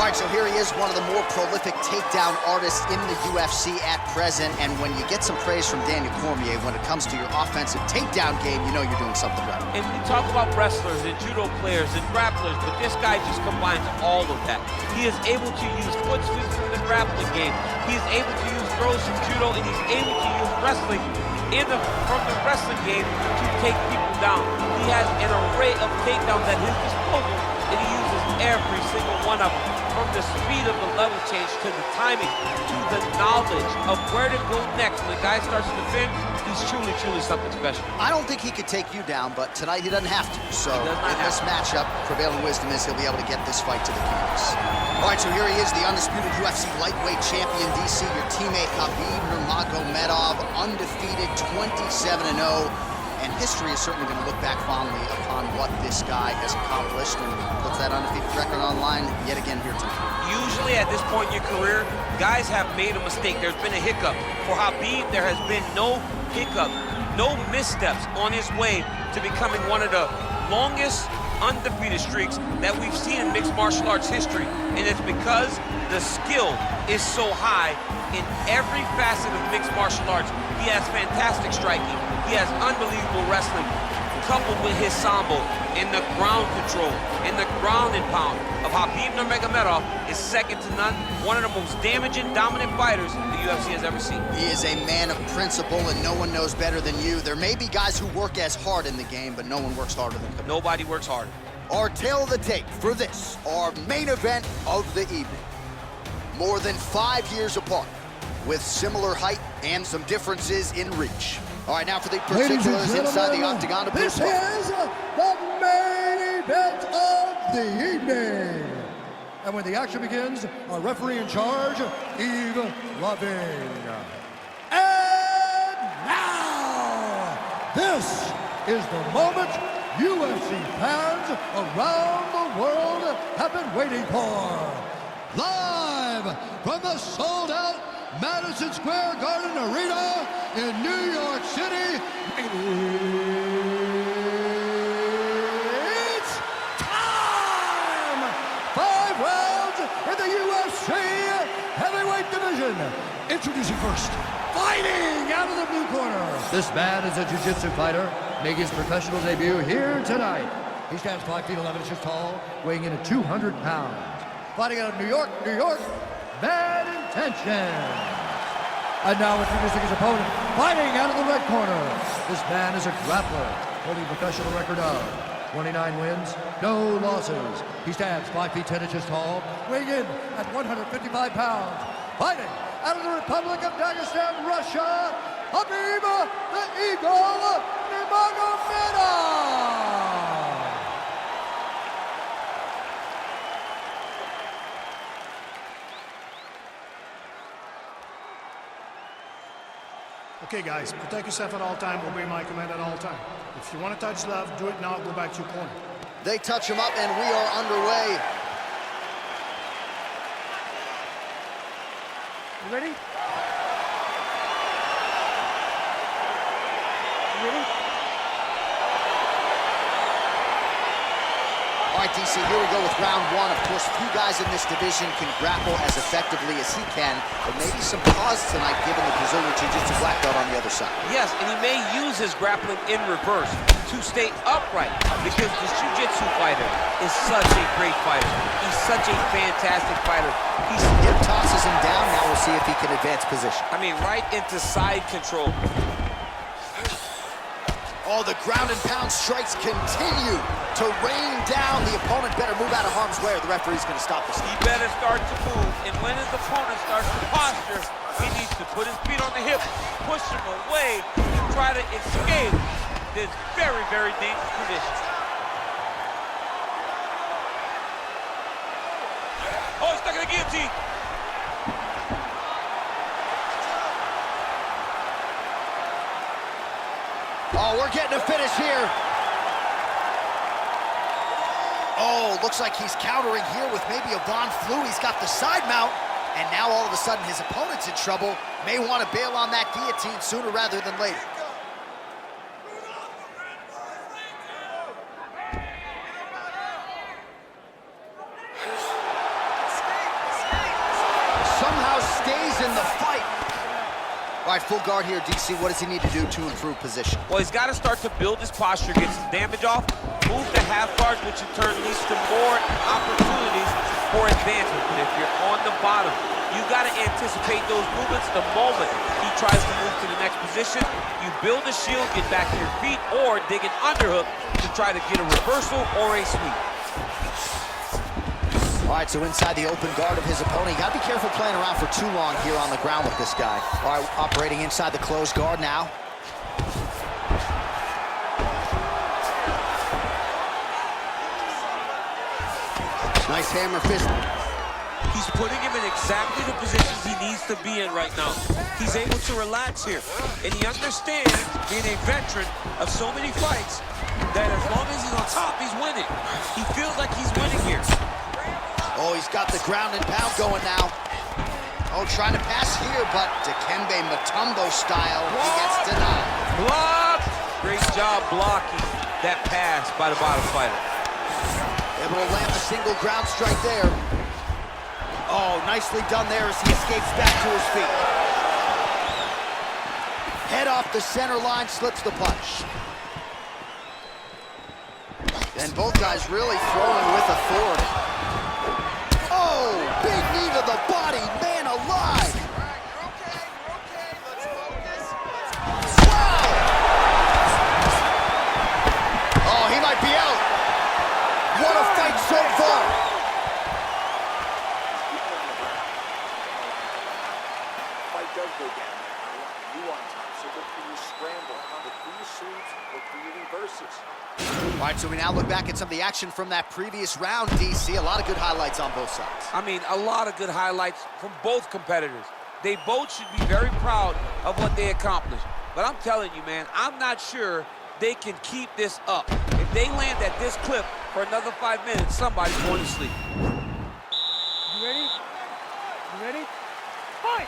right, so here he is, one of the more prolific takedown artists in the UFC at present. And when you get some praise from Daniel Cormier, when it comes to your offensive takedown game, you know you're doing something right. And we talk about wrestlers and judo players and grapplers, but this guy just combines all of that. He is able to use foot sweeps from the grappling game. He is able to use throws from judo, and he's able to use wrestling from the wrestling game to take people down. He has an array of takedowns at his disposal, and he uses every single one of them. From the speed of the level change, to the timing, to the knowledge of where to go next. When the guy starts to defend, he's truly, truly something special. I don't think he could take you down, but tonight he doesn't have to. So in this matchup, prevailing wisdom is he'll be able to get this fight to the canvas. All right, so here he is, the undisputed UFC Lightweight Champion, DC, your teammate Khabib Nurmagomedov, undefeated, 27-0. And history is certainly going to look back fondly upon what this guy has accomplished and puts that undefeated record on line yet again here tonight. Usually at this point in your career, guys have made a mistake. There's been a hiccup. For Khabib, there has been no hiccup, no missteps on his way to becoming one of the longest undefeated streaks that we've seen in mixed martial arts history. And it's because the skill is so high in every facet of mixed martial arts. He has fantastic striking. He has unbelievable wrestling, coupled with his sambo, and the ground control, and the ground and pound of Khabib Nurmagomedov is second to none. One of the most damaging, dominant fighters the UFC has ever seen. He is a man of principle, and no one knows better than you. There may be guys who work as hard in the game, but no one works harder than Khabib. Nobody works harder. Our tale of the tape for this, our main event of the evening. More than 5 years apart, with similar height and some differences in reach. All right, now for the particulars inside the octagon to this is the main event of the evening. And when the action begins, our referee in charge, Yves Lavigne. And now, this is the moment UFC fans around the world have been waiting for. Live from the sold-out Madison Square Garden Arena in New York City, it's time! 5 rounds in the UFC heavyweight division. Introducing first, fighting out of the blue corner. This man is a jiu-jitsu fighter, making his professional debut here tonight. He stands 5 feet 11 inches tall, weighing in at 200 pounds. Fighting out of New York, Bad Intention. And now introducing his opponent, fighting out of the red corner. This man is a grappler, holding a professional record of 29 wins, no losses. He stands 5 feet 10 inches tall, weighing in at 155 pounds. Fighting out of the Republic of Dagestan, Russia, Khabib the Eagle Nurmagomedov. Okay, guys, protect yourself at all time, obey my command at all time. If you want to touch love, do it now, go back to your corner. They touch him up, and we are underway. You ready? You ready? All right, DC, here we go with round one. Of course, few guys in this division can grapple as effectively as he can, but maybe some pause tonight given the Brazilian Jiu-Jitsu black belt on the other side. Yes, and he may use his grappling in reverse to stay upright, because this Jiu-Jitsu fighter is such a great fighter. He's such a fantastic fighter. He hip tosses him down. Now we'll see if he can advance position. I mean, right into side control. Oh, the ground and pound strikes continue to rain down. The opponent better move out of harm's way or the referee's going to stop this. He better start to move, and when his opponent starts to posture, he needs to put his feet on the hip, push him away, and try to escape this very, very dangerous position. Oh, he's stuck in the guillotine. Oh, we're getting a finish here. Oh, looks like he's countering here with maybe a Von Flue. He's got the side mount, and now all of a sudden his opponent's in trouble. May want to bail on that guillotine sooner rather than later. right, full guard here, DC. What does he need to do to improve position? Well, he's got to start to build his posture, get some damage off, move to half guard, which in turn leads to more opportunities for advancement. But if you're on the bottom, you got to anticipate those movements the moment he tries to move to the next position. You build a shield, get back to your feet, or dig an underhook to try to get a reversal or a sweep. All right, so inside the open guard of his opponent. You got to be careful playing around for too long here on the ground with this guy. All right, operating inside the closed guard now. Nice hammer fist. He's putting him in exactly the positions he needs to be in right now. He's able to relax here, and he understands, being a veteran of so many fights, that as long as he's on top, he's winning. He feels like he's winning here. Oh, he's got the ground and pound going now. Oh, trying to pass here, but Dikembe Mutombo style, he gets denied. Block! Great job blocking that pass by the bottom fighter. Able to land the single ground strike there. Oh, nicely done there as he escapes back to his feet. Head off the center line, slips the punch. And both guys really throwing with authority. Oh, big knee to the body, man alive. Wow! Oh, he might be out. What a fight so far. Fight does go down. You want time, so look for your scramble, look for your sweeps, look for your reverses. All right, so we now look back at some of the action from that previous round, DC. A lot of good highlights on both sides. I mean, a lot of good highlights from both competitors. They both should be very proud of what they accomplished. But I'm telling you, man, I'm not sure they can keep this up. If they land at this clip for another 5 minutes, somebody's going to sleep. You ready? You ready? Fight!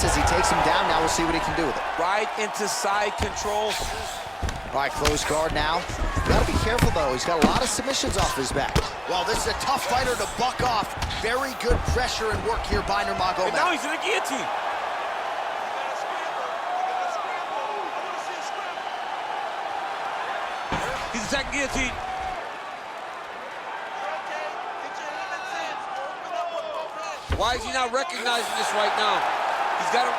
As he takes him down, now we'll see what he can do with it. Right into side control. All right, close guard now. Gotta be careful, though. He's got a lot of submissions off his back. Well, this is a tough fighter to buck off. Very good pressure and work here by Nurmagomedov. And now he's in a guillotine. He's attacking guillotine. Why is he not recognizing this right now? He's got him.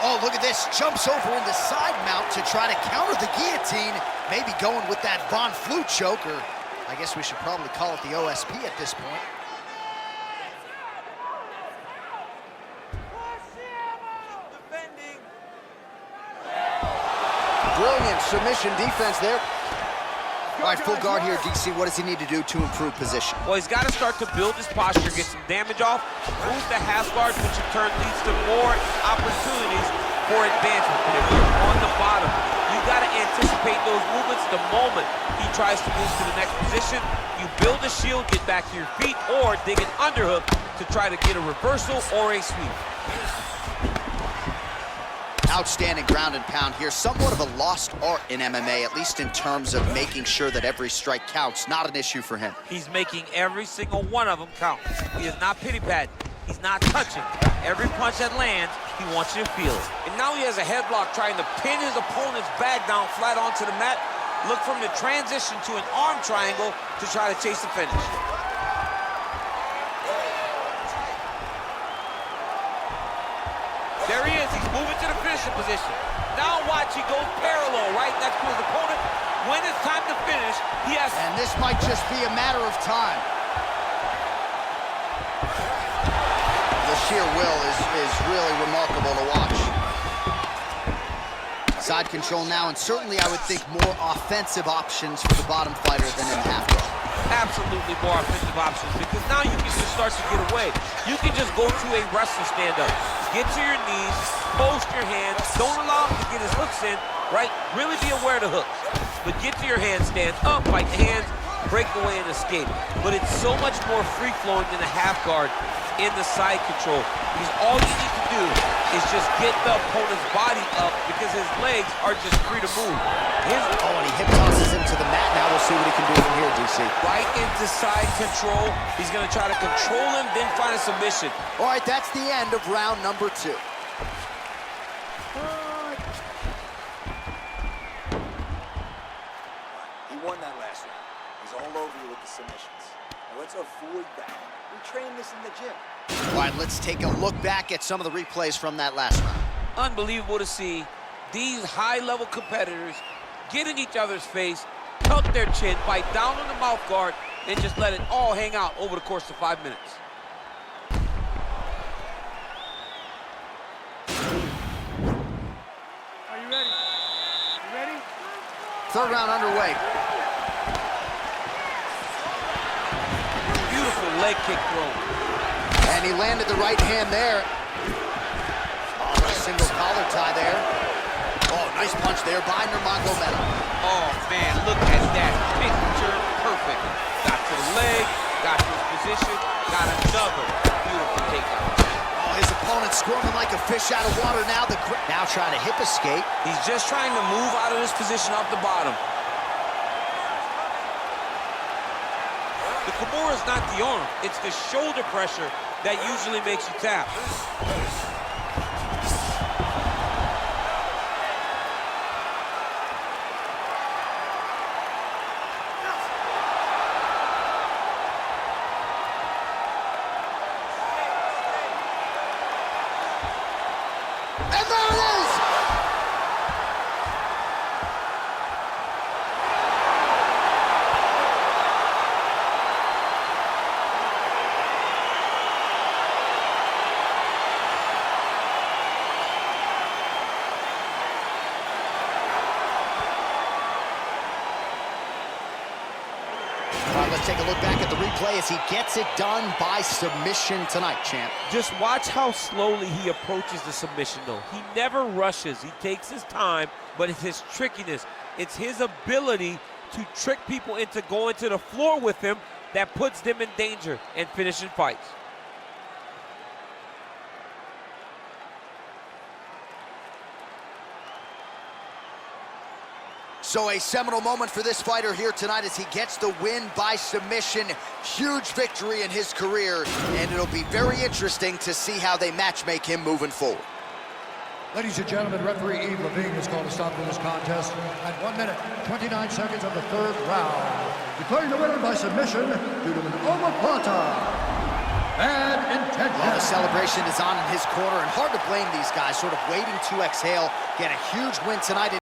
Oh, look at this. Jumps over in the side mount to try to counter the guillotine. Maybe going with that Von Flue choke, or I guess we should probably call it the OSP at this point. Brilliant submission defense there. All right, full guard here, DC. What does he need to do to improve position? Well, he's got to start to build his posture, get some damage off, move to half guard, which in turn leads to more opportunities for advancement. But if you're on the bottom, you got to anticipate those movements the moment he tries to move to the next position. You build a shield, get back to your feet, or dig an underhook to try to get a reversal or a sweep. Outstanding ground and pound here. Somewhat of a lost art in MMA, at least in terms of making sure that every strike counts. Not an issue for him. He's making every single one of them count. He is not pity-patting. He's not touching. Every punch that lands, he wants you to feel it. And now he has a headlock trying to pin his opponent's back down flat onto the mat. Look from the transition to an arm triangle to try to chase the finish. There he is. He's moving to the finishing position. Now watch, he goes parallel right next to his opponent. When it's time to finish, he has... And this might just be a matter of time. The sheer will is really remarkable to watch. Side control now, and certainly I would think more offensive options for the bottom fighter than in half guard. Absolutely more offensive options, because now you can just start to get away. You can just go to a wrestler stand-up. Get to your knees, post your hands, don't allow him to get his hooks in, right? Really be aware of the hooks. But get to your handstand, up, fight the hands, break away and escape. But it's so much more free-flowing than a half guard. in the side control, because all you need to do is just get the opponent's body up, because his legs are just free to move. Oh, and he hip tosses him to the mat. Now we'll see what he can do from here, DC. Right into side control. He's going to try to control him, then find a submission. All right, that's the end of round number 2. He won that last round. He's all over you with the submissions. Now let's avoid that. We train this in the gym. All right, let's take a look back at some of the replays from that last round. Unbelievable to see these high-level competitors get in each other's face, tuck their chin, bite down on the mouth guard, and just let it all hang out over the course of 5 minutes. Are you ready? You ready? Third round underway. Beautiful leg kick throw. And he landed the right hand there. Oh, a single collar tie there. Oh, nice punch there by Nurmagomedov. Oh, man, look at that. Picture perfect. Got to the leg, got to his position, got another beautiful takedown. Oh, his opponent squirming like a fish out of water now. Now trying to hip escape. He's just trying to move out of this position off the bottom. The Kimura is not the arm. It's the shoulder pressure that usually makes you tap. And there it is! All right, let's take a look back at the replay as he gets it done by submission tonight, champ. Just watch how slowly he approaches the submission, though. He never rushes. He takes his time, but it's his trickiness. It's his ability to trick people into going to the floor with him that puts them in danger and finishing fights. So a seminal moment for this fighter here tonight as he gets the win by submission. Huge victory in his career, and it'll be very interesting to see how they matchmake him moving forward. Ladies and gentlemen, referee Yves Levine has called a stop to this contest at 1 minute, 29 seconds of the third round, declaring the winner by submission due to an omoplata. And intention. Well, the celebration is on in his corner, and hard to blame these guys, sort of waiting to exhale, get a huge win tonight.